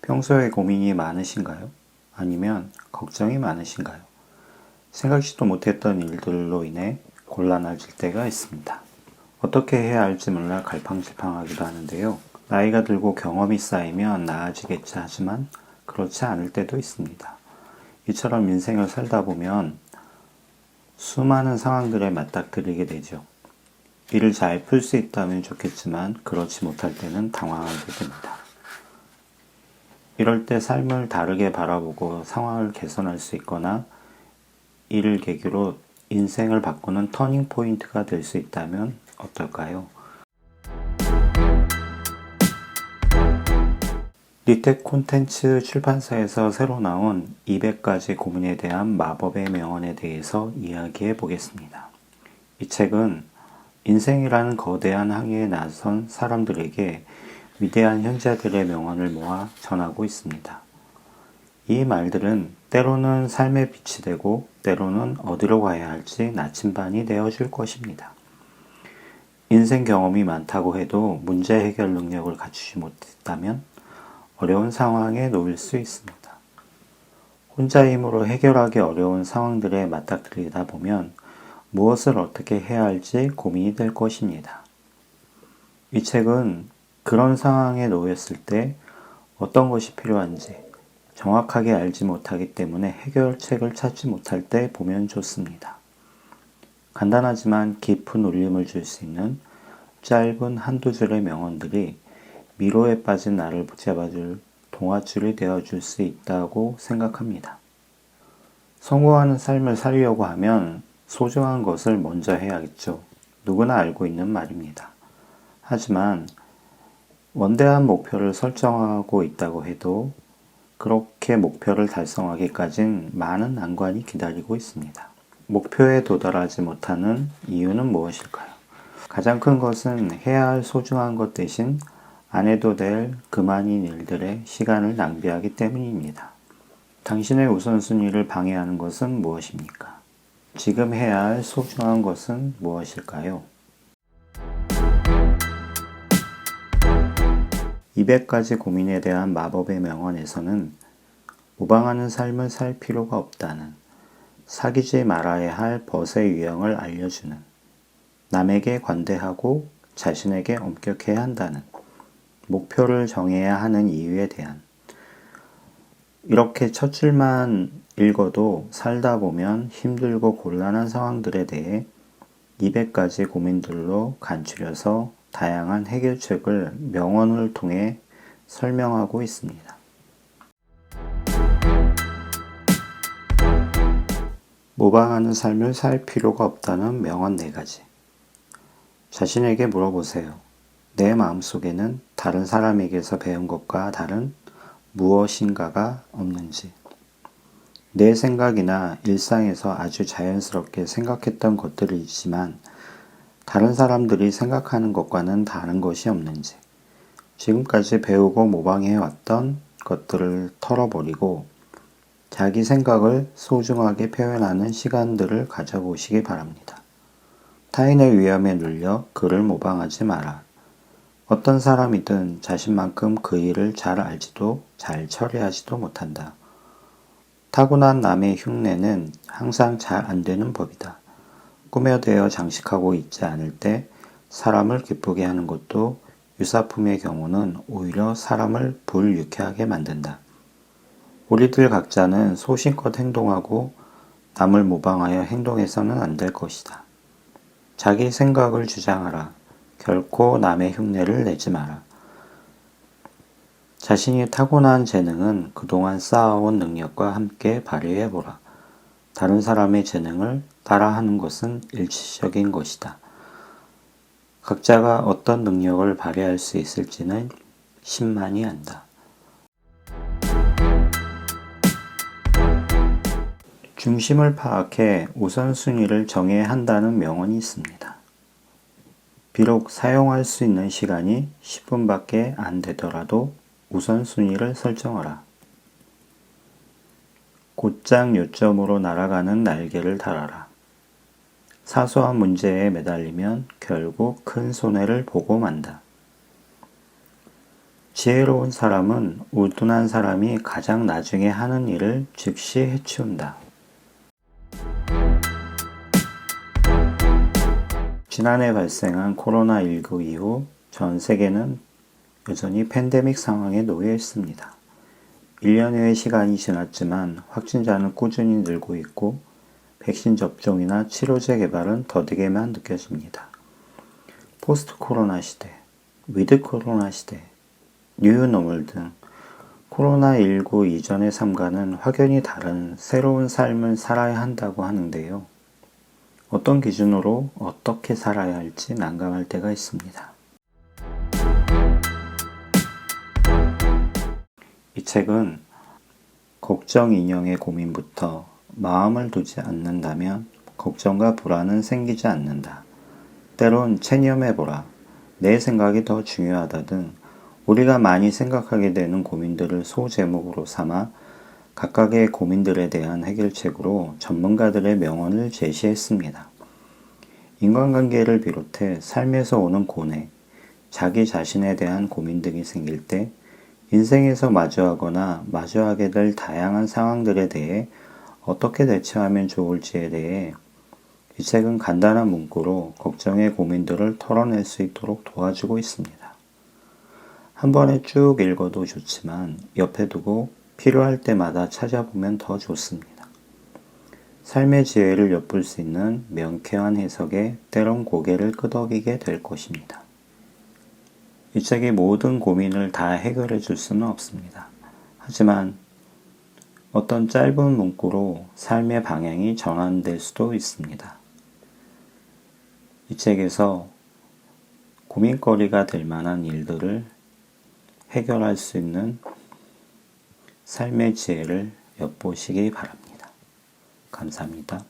평소에 고민이 많으신가요? 아니면 걱정이 많으신가요? 생각지도 못했던 일들로 인해 곤란해질 때가 있습니다. 어떻게 해야 할지 몰라 갈팡질팡하기도 하는데요. 나이가 들고 경험이 쌓이면 나아지겠지 하지만 그렇지 않을 때도 있습니다. 이처럼 인생을 살다 보면 수많은 상황들에 맞닥뜨리게 되죠. 이를 잘 풀 수 있다면 좋겠지만 그렇지 못할 때는 당황하게 됩니다. 이럴 때 삶을 다르게 바라보고 상황을 개선할 수 있거나 이를 계기로 인생을 바꾸는 터닝 포인트가 될 수 있다면 어떨까요? 리텍 콘텐츠 출판사에서 새로 나온 200가지 고민에 대한 마법의 명언에 대해서 이야기해 보겠습니다. 이 책은 인생이라는 거대한 항해에 나선 사람들에게 위대한 현자들의 명언을 모아 전하고 있습니다. 이 말들은 때로는 삶의 빛이 되고 때로는 어디로 가야 할지 나침반이 되어줄 것입니다. 인생 경험이 많다고 해도 문제 해결 능력을 갖추지 못했다면 어려운 상황에 놓일 수 있습니다. 혼자 힘으로 해결하기 어려운 상황들에 맞닥뜨리다 보면 무엇을 어떻게 해야 할지 고민이 될 것입니다. 이 책은 그런 상황에 놓였을 때 어떤 것이 필요한지 정확하게 알지 못하기 때문에 해결책을 찾지 못할 때 보면 좋습니다. 간단하지만 깊은 울림을 줄 수 있는 짧은 한두 줄의 명언들이 미로에 빠진 나를 붙잡아줄 동화줄이 되어줄 수 있다고 생각합니다. 성공하는 삶을 살려고 하면 소중한 것을 먼저 해야겠죠. 누구나 알고 있는 말입니다. 하지만 원대한 목표를 설정하고 있다고 해도 그렇게 목표를 달성하기까진 많은 난관이 기다리고 있습니다. 목표에 도달하지 못하는 이유는 무엇일까요? 가장 큰 것은 해야 할 소중한 것 대신 안 해도 될 그만인 일들에 시간을 낭비하기 때문입니다. 당신의 우선순위를 방해하는 것은 무엇입니까? 지금 해야 할 소중한 것은 무엇일까요? 200가지 고민에 대한 마법의 명언에서는 모방하는 삶을 살 필요가 없다는, 사귀지 말아야 할 벗의 유형을 알려주는, 남에게 관대하고 자신에게 엄격해야 한다는, 목표를 정해야 하는 이유에 대한, 이렇게 첫 줄만 읽어도 살다 보면 힘들고 곤란한 상황들에 대해 200가지 고민들로 간추려서 다양한 해결책을 명언을 통해 설명하고 있습니다. 모방하는 삶을 살 필요가 없다는 명언 4가지. 자신에게 물어보세요. 내 마음속에는 다른 사람에게서 배운 것과 다른 무엇인가가 없는지. 내 생각이나 일상에서 아주 자연스럽게 생각했던 것들이 있지만 다른 사람들이 생각하는 것과는 다른 것이 없는지, 지금까지 배우고 모방해왔던 것들을 털어버리고 자기 생각을 소중하게 표현하는 시간들을 가져보시기 바랍니다. 타인의 위험에 눌려 그를 모방하지 마라. 어떤 사람이든 자신만큼 그 일을 잘 알지도 잘 처리하지도 못한다. 타고난 남의 흉내는 항상 잘 안 되는 법이다. 꾸며대어 장식하고 있지 않을 때 사람을 기쁘게 하는 것도 유사품의 경우는 오히려 사람을 불유쾌하게 만든다. 우리들 각자는 소신껏 행동하고 남을 모방하여 행동해서는 안 될 것이다. 자기 생각을 주장하라. 결코 남의 흉내를 내지 마라. 자신이 타고난 재능은 그동안 쌓아온 능력과 함께 발휘해보라. 다른 사람의 재능을 따라하는 것은 일시적인 것이다. 각자가 어떤 능력을 발휘할 수 있을지는 신만이 안다. 중심을 파악해 우선순위를 정해야 한다는 명언이 있습니다. 비록 사용할 수 있는 시간이 10분밖에 안 되더라도 우선순위를 설정하라. 곧장 요점으로 날아가는 날개를 달아라. 사소한 문제에 매달리면 결국 큰 손해를 보고 만다. 지혜로운 사람은 우둔한 사람이 가장 나중에 하는 일을 즉시 해치운다. 지난해 발생한 코로나19 이후 전 세계는 여전히 팬데믹 상황에 놓여 있습니다. 1년여의 시간이 지났지만 확진자는 꾸준히 늘고 있고 백신 접종이나 치료제 개발은 더디게만 느껴집니다. 포스트 코로나 시대, 위드 코로나 시대, 뉴노멀 등 코로나19 이전의 삶과는 확연히 다른 새로운 삶을 살아야 한다고 하는데요. 어떤 기준으로 어떻게 살아야 할지 난감할 때가 있습니다. 이 책은 걱정 인형의 고민부터 마음을 두지 않는다면 걱정과 불안은 생기지 않는다. 때론 체념해보라, 내 생각이 더 중요하다 등 우리가 많이 생각하게 되는 고민들을 소제목으로 삼아 각각의 고민들에 대한 해결책으로 전문가들의 명언을 제시했습니다. 인간관계를 비롯해 삶에서 오는 고뇌, 자기 자신에 대한 고민 등이 생길 때 인생에서 마주하거나 마주하게 될 다양한 상황들에 대해 어떻게 대처하면 좋을지에 대해 이 책은 간단한 문구로 걱정의 고민들을 털어낼 수 있도록 도와주고 있습니다. 한 번에 쭉 읽어도 좋지만 옆에 두고 필요할 때마다 찾아보면 더 좋습니다. 삶의 지혜를 엿볼 수 있는 명쾌한 해석에 때론 고개를 끄덕이게 될 것입니다. 이 책이 모든 고민을 다 해결해 줄 수는 없습니다. 하지만 어떤 짧은 문구로 삶의 방향이 전환될 수도 있습니다. 이 책에서 고민거리가 될 만한 일들을 해결할 수 있는 삶의 지혜를 엿보시기 바랍니다. 감사합니다.